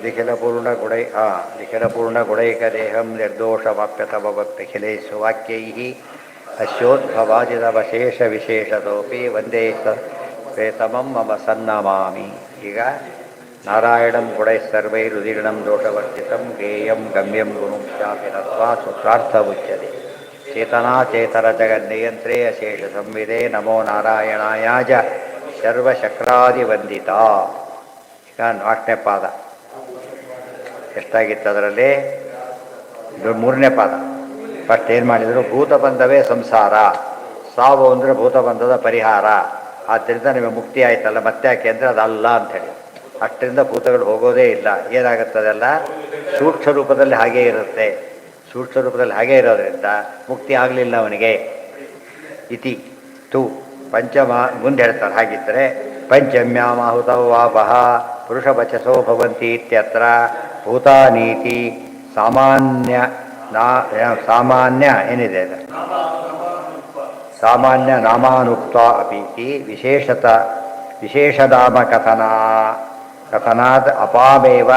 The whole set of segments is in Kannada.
निखिलपूर्णगुणैकदेहं निर्दोषवाप्यतमवत्खिलेषु वाक्यैः अस्योद्भवादितवशेषविशेषतोऽपि ವಂದೇ ವೇತಮಂ ಮಮ ಸನ್ನಮಾಮಿ. ಈಗ ನಾರಾಯಣಂ ಗುಣೈಃ ಸರ್ವೈರುದೀರ್ಣಂ ದೋಷವರ್ಜಿತಂ ಜ್ಞೇಯಂ ಗಮ್ಯಂ ಗುರುಂಶ್ಚಾಪಿ ನತ್ವಾ ಸೂತ್ರಾರ್ಥಮುಚ್ಯತೆ. ಚೇತನಾಚೇತರ ಜಗನ್ನಿಯಂತ್ರೇ ಅಶೇಷ ಸಂವಿದೆ ನಮೋ ನಾರಾಯಣಾಯ ಸರ್ವಶಕ್ರಾದಿವಂದಿತ. ಈಗ 4ನೇ ಪಾದ ಎಷ್ಟಾಗಿತ್ತು ಅದರಲ್ಲಿ? 3ನೇ ಪಾದ. ಫಸ್ಟ್ ಏನು ಮಾಡಿದರು? ಭೂತಬಂಧವೇ ಸಂಸಾರ, ಸಾವು ಅಂದರೆ ಭೂತಬಂಧದ ಪರಿಹಾರ. ಆದ್ದರಿಂದ ನಿಮಗೆ ಮುಕ್ತಿ ಆಯ್ತಲ್ಲ, ಮತ್ತೆ ಯಾಕೆ ಅಂದರೆ ಅದಲ್ಲ ಅಂಥೇಳಿ. ಅಷ್ಟರಿಂದ ಭೂತಗಳು ಹೋಗೋದೇ ಇಲ್ಲ. ಏನಾಗುತ್ತದೆಲ್ಲ ಸೂಕ್ಷ್ಮ ರೂಪದಲ್ಲಿ ಹಾಗೇ ಇರುತ್ತೆ. ಸೂಕ್ಷ್ಮ ರೂಪದಲ್ಲಿ ಹಾಗೇ ಇರೋದ್ರಿಂದ ಮುಕ್ತಿ ಆಗಲಿಲ್ಲ ಅವನಿಗೆ. ಇತಿ ತು ಪಂಚಮ ಮುಂದೆ ಹೇಳ್ತಾರೆ. ಹಾಗಿದ್ದರೆ ಪಂಚಮ್ಯಾಮಾಹುತೌ ವಾಪಃ ಪುರುಷವಚಸೋ ಭವಂತಿ ಇತ್ಯತ್ರ ಭೂತಾನೀತಿ ಸಾಮಾನ್ಯ ಏನಿದೆ ಅದು? ಸಾಮಾನ್ಯ ನಾಮಾನುಕ್ತ ಅಪೀತಿ ವಿಶೇಷನಾಮ ಕಥನಾದ್ ಅಪಾಮೇವ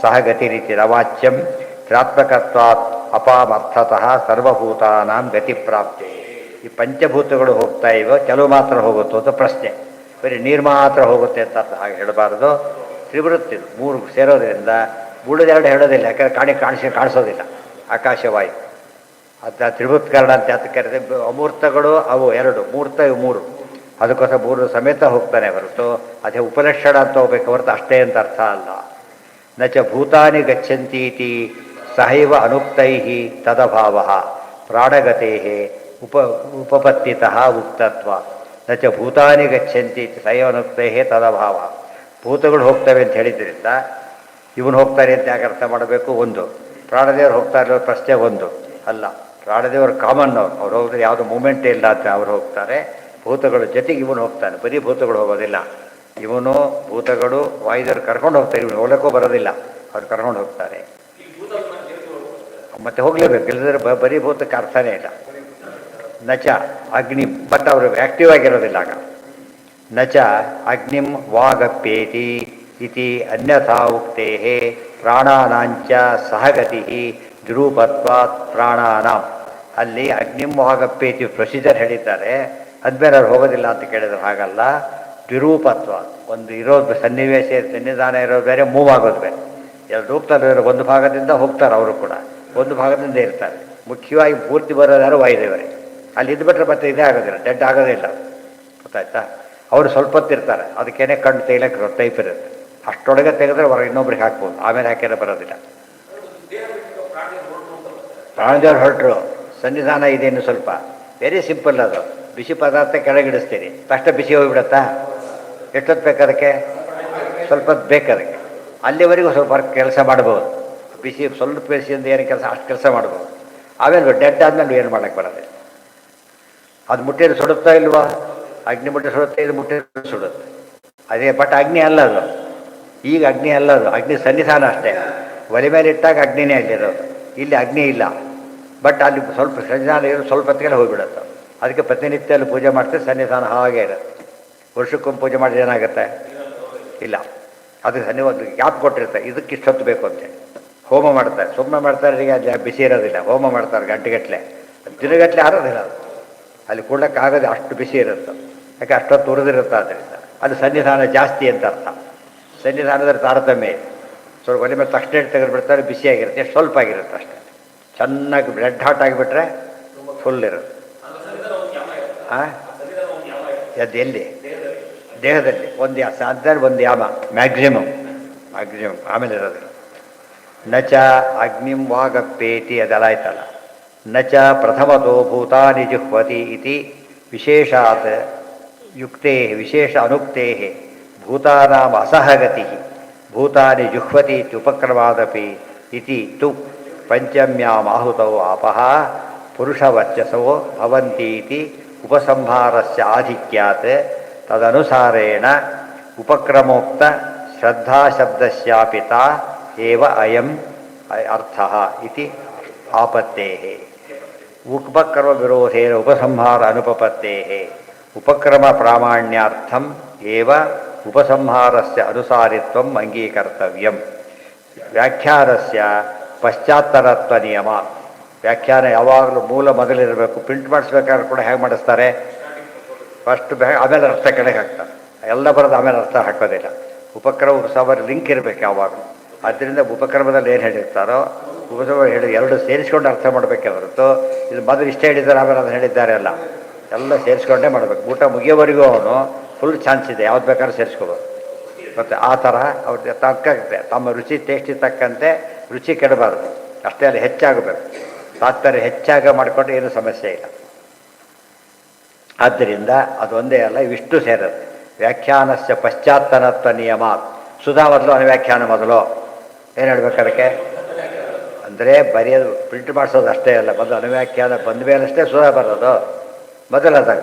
ಸಹ ಗತಿರಿತಿ ರವಾಚ್ಯಂ ತ್ರಾತ್ಮಕತ್ವಾತ್ ಅಪಾಮರ್ಥತಃ ಸರ್ವಭೂತಾನಾಂ ಗತಿ ಪ್ರಾಪ್ತಿ. ಈ ಪಂಚಭೂತಗಳು ಹೋಗ್ತಾ ಇವೋ, ಕೆಲವು ಮಾತ್ರ ಹೋಗುತ್ತೋ ಅಂತ ಪ್ರಶ್ನೆ. ಬರೀ ನೀರು ಮಾತ್ರ ಹೋಗುತ್ತೆ ಅಂತ ಅರ್ಥ ಹಾಗೆ ಹೇಳಬಾರ್ದು. ತ್ರಿವೃತ್ತಿದು 3 ಸೇರೋದ್ರಿಂದ ಉಳಿದೆರಡು ಹೇಳೋದಿಲ್ಲ. ಯಾಕಂದರೆ ಕಾಣಿಸೋದಿಲ್ಲ. ಆಕಾಶವಾಯು ಅದು ತ್ರಿವೃತ್ಕರಣ ಅಂತ ಯಾತ ಕರೆದ. ಅಮೂರ್ತಗಳು ಅವು 2, ಮೂರ್ತ ಇವು 3. ಅದಕ್ಕೋಸ್ಕರ 3 ಸಮೇತ ಹೋಗ್ತಾನೆ ಹೊರತು ಅದೇ ಉಪಲಕ್ಷಣ ಅಂತ ಹೋಗ್ಬೇಕು ಹೊರತು ಅಷ್ಟೇ ಅಂತ ಅರ್ಥ ಅಲ್ಲ. ನಚ ಭೂತಾನಿ ಗಚ್ಚಂತೀತಿ ಸಹೈವ ಅನುಕ್ತೈ ತದಭಾವ ಪ್ರಾಣಗತೆ ಉಪಪತ್ತಿತಃ ಉಕ್ತತ್ವ. ನಚ ಭೂತಾನಿ ಗಚ್ಚಂತಿ ಸಹೈವ ಅನುಕ್ತೈ ತದಭಾವ. ಭೂತಗಳು ಹೋಗ್ತವೆ ಅಂತ ಹೇಳಿದ್ರಿಂದ ಇವನು ಹೋಗ್ತಾರೆ ಅಂತ ಯಾಕೆ ಅರ್ಥ ಮಾಡಬೇಕು? ಒಂದು ಪ್ರಾಣದೇವರು ಹೋಗ್ತಾ ಇರೋ ಪ್ರಶ್ನೆ ಒಂದು ಅಲ್ಲ. ಪ್ರಾಣದೇವರು ಕಾಮನ್ ಅವ್ರು ಹೋಗಿದ್ರೆ ಯಾವುದೋ ಮೂಮೆಂಟೇ ಇಲ್ಲ ಅಂತ ಅವ್ರು ಹೋಗ್ತಾರೆ. ಭೂತಗಳು ಜೊತೆಗೆ ಇವನು ಹೋಗ್ತಾನೆ. ಬರೀ ಭೂತಗಳು ಹೋಗೋದಿಲ್ಲ. ಇವನು ಭೂತಗಳು ವಾಯುದೇವರು ಕರ್ಕೊಂಡು ಹೋಗ್ತಾರೆ. ಇವನು ಹೋಗಲಿಕ್ಕೂ ಬರೋದಿಲ್ಲ, ಅವ್ರು ಕರ್ಕೊಂಡು ಹೋಗ್ತಾರೆ. ಮತ್ತೆ ಹೋಗಲೇಬೇಕು, ಇಲ್ಲದ್ರೆ ಬರೀ ಭೂತಕ್ಕೆ ಅರ್ಥನೇ ಇಲ್ಲ. ನಚ ಅಗ್ನಿ, ಬಟ್ ಅವರು ಆ್ಯಕ್ಟಿವ್ ಆಗಿರೋದಿಲ್ಲ ಆಗ. ನಚ ಅಗ್ನಿಂ ವಾಗಪ್ಯೇತಿ ಇತಿ ಅನ್ಯಥಾ ಉಕ್ತೇ ಪ್ರಾಣಾನಾಂಚ ಸಹಗತಿ ದ್ರೂಪತ್ವಾತ್ ಪ್ರಾಣಾನಾಂ. ಅಲ್ಲಿ ಅಗ್ನಿಂ ವಾಗಪ್ಯೇತಿ ಪ್ರೊಸೀಜರ್ ಹೇಳಿದ್ದಾರೆ. ಅದ್ಮೇಲೆ ಅವ್ರು ಹೋಗೋದಿಲ್ಲ ಅಂತ ಕೇಳಿದ್ರೆ ಹಾಗಲ್ಲ. ದ್ವಿರೂಪತ್ವ, ಒಂದು ಇರೋದು ಸನ್ನಿವೇಶ ಸನ್ನಿಧಾನ ಇರೋದು ಬೇರೆ, ಮೂವ್ ಆಗೋದು ಬೇರೆ. ಎರಡು ರೂಪದಲ್ಲಿ ಒಂದು ಭಾಗದಿಂದ ಹೋಗ್ತಾರೆ ಅವರು ಕೂಡ, ಒಂದು ಭಾಗದಿಂದ ಇರ್ತಾರೆ. ಮುಖ್ಯವಾಗಿ ಪೂರ್ತಿ ಬರೋದು ಯಾರು? ವಾಯುದೇವರೇ. ಅಲ್ಲಿ ಇದ್ಬಿಟ್ರೆ ಮತ್ತೆ ಇದೇ ಆಗೋದಿಲ್ಲ, ಡೆಡ್ ಆಗೋದಿಲ್ಲ. ಗೊತ್ತಾಯ್ತಾ? ಅವರು ಸ್ವಲ್ಪ ಹೊತ್ತಿರ್ತಾರೆ. ಅದಕ್ಕೇನೆ ಕಣ್ಣು ತೆಗಿಲಕ್ಕೆ ಟೈಪ್ ಇರುತ್ತೆ. ಅಷ್ಟೊಳಗೆ ತೆಗೆದ್ರೆ ಹೊರಗೆ ಇನ್ನೊಬ್ರಿಗೆ ಹಾಕ್ಬೋದು, ಆಮೇಲೆ ಹಾಕಿದ್ರೆ ಬರೋದಿಲ್ಲ. ಪ್ರಾಣದೇವ್ರು ಹೊರಟರು, ಸನ್ನಿಧಾನ ಇದೆ ಇನ್ನು ಸ್ವಲ್ಪ. ವೆರಿ ಸಿಂಪಲ್ ಅದು. ಬಿಸಿ ಪದಾರ್ಥ ಕೆಳಗಿಡಿಸ್ತೀರಿ, ತಕ್ಷಣ ಬಿಸಿ ಹೋಗಿಬಿಡತ್ತಾ? ಎಷ್ಟೊತ್ತು ಬೇಕು ಅದಕ್ಕೆ? ಸ್ವಲ್ಪ ಹೊತ್ತು ಬೇಕು ಅದಕ್ಕೆ. ಅಲ್ಲಿವರೆಗೂ ಸ್ವಲ್ಪ ಕೆಲಸ ಮಾಡ್ಬೋದು. ಬಿಸಿ ಸ್ವಲ್ಪ ಬಿಸಿಯಿಂದ ಏನು ಕೆಲಸ ಅಷ್ಟು ಕೆಲಸ ಮಾಡ್ಬೋದು. ಆಮೇಲೆ ಡೆಡ್ ಆದಮೇಲೆ ಏನು ಮಾಡೋಕ್ಕೆ ಬರೋದಿಲ್ಲ. ಅದು ಮುಟ್ಟಿದ್ರೆ ಸುಡುತ್ತಾ ಇಲ್ವಾ? ಅಗ್ನಿ ಮುಟ್ಟಿ ಸುಡುತ್ತೆ, ಇದು ಮುಟ್ಟಿದ್ರೆ ಸುಡುತ್ತೆ. ಅದೇ ಬಟ್ ಅಗ್ನಿ ಅಲ್ಲ ಅದು. ಈಗ ಅಗ್ನಿ ಅಲ್ಲ ಅದು, ಅಗ್ನಿ ಸನ್ನಿಧಾನ ಅಷ್ಟೇ. ಒಲೆ ಮೇಲೆ ಇಟ್ಟಾಗ ಅಗ್ನಿನೇ ಅಲ್ಲಿರೋದು. ಇಲ್ಲಿ ಅಗ್ನಿ ಇಲ್ಲ, ಬಟ್ ಅಲ್ಲಿ ಸ್ವಲ್ಪ ಸನ್ನಿಧಾನ ಇರೋದು, ಸ್ವಲ್ಪ ಹೊತ್ತಿಗೆ ಹೋಗಿಬಿಡುತ್ತೆ. ಅದಕ್ಕೆ ಪ್ರತಿನಿತ್ಯ ಅಲ್ಲಿ ಪೂಜೆ ಮಾಡ್ತಾರೆ. ಸನ್ನಿಧಾನ ಹಾಗೆ ಇರುತ್ತೆ. ವರ್ಷಕ್ಕೊಮ್ಮೆ ಪೂಜೆ ಮಾಡಿದ್ರೆ ಏನಾಗುತ್ತೆ? ಇಲ್ಲ, ಅದಕ್ಕೆ ಒಂದು ಗ್ಯಾಪ್ ಕೊಟ್ಟಿರ್ತಾರೆ. ಇದಕ್ಕೆ ಇಷ್ಟೊತ್ತು ಬೇಕು ಅಂತೇಳಿ ಹೋಮ ಮಾಡ್ತಾರೆ. ಸುಮ್ಮನೆ ಮಾಡ್ತಾರೆ, ಈಗ ಅಲ್ಲಿ ಬಿಸಿ ಇರೋದಿಲ್ಲ. ಹೋಮ ಮಾಡ್ತಾರೆ ಗಂಟೆಗಟ್ಟಲೆ, ದಿನಗಟ್ಟಲೆ ಆರೋದಿಲ್ಲ ಅದು. ಅಲ್ಲಿ ಕೂಡಕ್ಕಾಗೋದು, ಅಷ್ಟು ಬಿಸಿ ಇರುತ್ತೆ. ಯಾಕೆ ಅಷ್ಟೊತ್ತು ಉರಿದಿರುತ್ತೆ. ಆದ್ದರಿಂದ ಅದು ಸನ್ನಿಧಾನ ಜಾಸ್ತಿ ಅಂತ ಅರ್ಥ. ಸನ್ನಿಧಾನದಲ್ಲಿ ತಾರತಮ್ಯ ಇದೆ. ಸ್ವಲ್ಪ ಒಲೆ ಮೇಲೆ ತಕ್ಷಣ ತೆಗೆದುಬಿಡ್ತಾರೆ, ಬಿಸಿಯಾಗಿರುತ್ತೆ. ಸ್ವಲ್ಪ ಆಗಿರುತ್ತೆ ಅಷ್ಟೇ. ಚೆನ್ನಾಗಿ ಬ್ಲಡ್ ಹಾಟ್ ಆಗಿಬಿಟ್ರೆ ಫುಲ್ ಇರುತ್ತೆ. ಹಾಂ, ಅದು ಎಲ್ಲಿ? ದೇಹದಲ್ಲಿ ಒಂದು ಸಾಧ್ಯ ಒಂದು ಯಾಮ ಮ್ಯಾಕ್ಸಿಮಮ್ ಆಮೇಲೆ ಇರೋದಿಲ್ಲ. ನಚ ಅಗ್ನಿಂ ವಾಗಪ್ಪೇತಿ ಅದೆಲ್ಲ ಆಯ್ತಲ್ಲ. ನಚ ಪ್ರಥಮತೋ ಭೂತಾನಿ ಜುಹ್ವತಿ ಇತಿ ವಿಶೇಷಾತ್ ಯುಕ್ತೇ ವಿಶೇಷ ಅನುಕ್ತೇ ಭೂತಾನಾಂ ಅಸಹಗತಿ ಭೂತಾನಿ ಜುಹ್ವತಿ ಇತ್ಯುಪಕ್ರಮಾದಪಿ ಇತಿ ತು ಪಂಚಮ್ಯಾಮಾಹುತೌ ಆಪಃ ಪುರುಷವರ್ಚಸೋ ಭವಂತೀತಿ ಉಪಸಂಹಾರಸ್ಯ ಆಧಿಕ್ಯಾತ್ ತದನುಸಾರೇಣ ಉಪಕ್ರಮೋಕ್ತ ಶ್ರದ್ಧಾಶಬ್ದಸ್ಯಾಪಿತ ಏವ ಅಯಂ ಅರ್ಥಃ ಇತಿ ಆಪತ್ತೇಃ. ಉಪಕ್ರಮ ವಿರೋಧೇನ ಉಪಸಂಹಾರ ಅನುಪಪತ್ತೇಃ. ಉಪಕ್ರಮ ಪ್ರಾಮಾಣ್ಯಾರ್ಥಂ ಏವ ಉಪಸಂಹಾರಸ್ಯ ಅನುಸಾರಿತ್ವಂ ಅಂಗೀಕರ್ತವ್ಯಂ. ವ್ಯಾಖ್ಯಾನಸ್ಯ ಪಶ್ಚಾತ್ತರತ್ವ ನಿಯಮ. ವ್ಯಾಖ್ಯಾನ ಯಾವಾಗಲೂ ಮೂಲ ಮೊದಲಿರಬೇಕು. ಪ್ರಿಂಟ್ ಮಾಡಿಸ್ಬೇಕಾದ್ರೆ ಕೂಡ ಹೇಗೆ ಮಾಡಿಸ್ತಾರೆ? ಫಸ್ಟ್ ಆಮೇಲೆ ಅರ್ಥ ಕೆಳಗೆ ಹಾಕ್ತಾರೆ. ಎಲ್ಲ ಬರೋದು ಆಮೇಲೆ ಅರ್ಥ ಹಾಕೋದಿಲ್ಲ. ಉಪಕ್ರಮ ಉಪಸಮರ ಲಿಂಕ್ ಇರಬೇಕು ಯಾವಾಗಲೂ. ಆದ್ದರಿಂದ ಉಪಕ್ರಮದಲ್ಲಿ ಏನು ಹೇಳಿರ್ತಾರೋ ಉಪಸಮರ ಹೇಳಿ ಎರಡು ಸೇರಿಸ್ಕೊಂಡು ಅರ್ಥ ಮಾಡಬೇಕೆ ಹೊರತು ಇದು ಮೊದಲು ಇಷ್ಟ ಹೇಳಿದ್ದಾರೆ ಆಮೇಲೆ ಅದನ್ನು ಹೇಳಿದ್ದಾರೆ ಅಲ್ಲ. ಎಲ್ಲ ಸೇರಿಸ್ಕೊಂಡೇ ಮಾಡಬೇಕು. ಊಟ ಮುಗಿಯೋವರೆಗೂ ಅವನು ಫುಲ್ ಚಾನ್ಸ್ ಇದೆ, ಯಾವ್ದು ಬೇಕಾದ್ರೂ ಸೇರಿಸ್ಕೋಬೋದು. ಮತ್ತು ಆ ಥರ ಅವ್ರಿಗೆ ತಕ್ಕಂತೆ ತಮ್ಮ ರುಚಿ ಟೇಸ್ಟಿಗೆ ತಕ್ಕಂತೆ ರುಚಿ ಕೆಡಬಾರ್ದು. ಅಷ್ಟೇ ಅಲ್ಲಿ ಹೆಚ್ಚಾಗಬೇಕು. ತಾತ್ಪರ್ಯ ಹೆಚ್ಚಾಗ ಮಾಡಿಕೊಂಡ್ರೆ ಏನೂ ಸಮಸ್ಯೆ ಇಲ್ಲ. ಆದ್ದರಿಂದ ಅದೊಂದೇ ಅಲ್ಲ, ಇವಿಷ್ಟು ಸೇರುತ್ತೆ. ವ್ಯಾಖ್ಯಾನಸ್ಯ ಪಶ್ಚಾತ್ತರತ್ವ ನಿಯಮ. ಸುಧಾ ಮೊದಲು ಅನುವ್ಯಾಖ್ಯಾನ ಮೊದಲು ಏನು ಹೇಳ್ಬೇಕು ಅದಕ್ಕೆ? ಅಂದರೆ ಬರೆಯೋದು ಪ್ರಿಂಟ್ ಮಾಡಿಸೋದು ಅಷ್ಟೇ ಅಲ್ಲ, ಮೊದಲು ಅನುವ್ಯಾಖ್ಯಾನ ಬಂದ ಮೇಲಷ್ಟೇ ಸುಧಾ ಬರೋದು. ಮೊದಲಾದಾಗ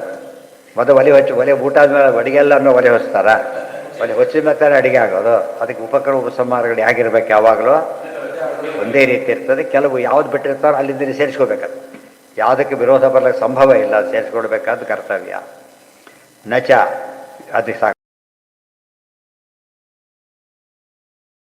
ಮೊದಲು ಒಲೆ ಊಟ ಆದಮೇಲೆ ಅಡುಗೆಲ್ಲ ಒಲೆ ಹೊಸ್ತಾರ? ಒಲೆ ಹೊಚ್ಚಿದ ಮೇಲೆ ಅಡುಗೆ ಆಗೋದು. ಅದಕ್ಕೆ ಉಪಕ್ರಮ ಉಪಸಂಹಾರಗಳು ಹೇಗಿರ್ಬೇಕು? ಯಾವಾಗಲೂ ಒಂದೇ ರೀತಿ ಇರ್ತದೆ. ಕೆಲವು ಯಾವ್ದು ಬಿಟ್ಟಿರ್ತಾರೋ ಅಲ್ಲಿಂದ ಸೇರಿಸ್ಕೋಬೇಕದು. ಯಾವುದಕ್ಕೆ ವಿರೋಧ ಬರಲಿಕ್ಕೆ ಸಂಭವ ಇಲ್ಲ, ಸೇರಿಸ್ಕೊಡ್ಬೇಕಾದ ಕರ್ತವ್ಯ. ನಚ ಅದು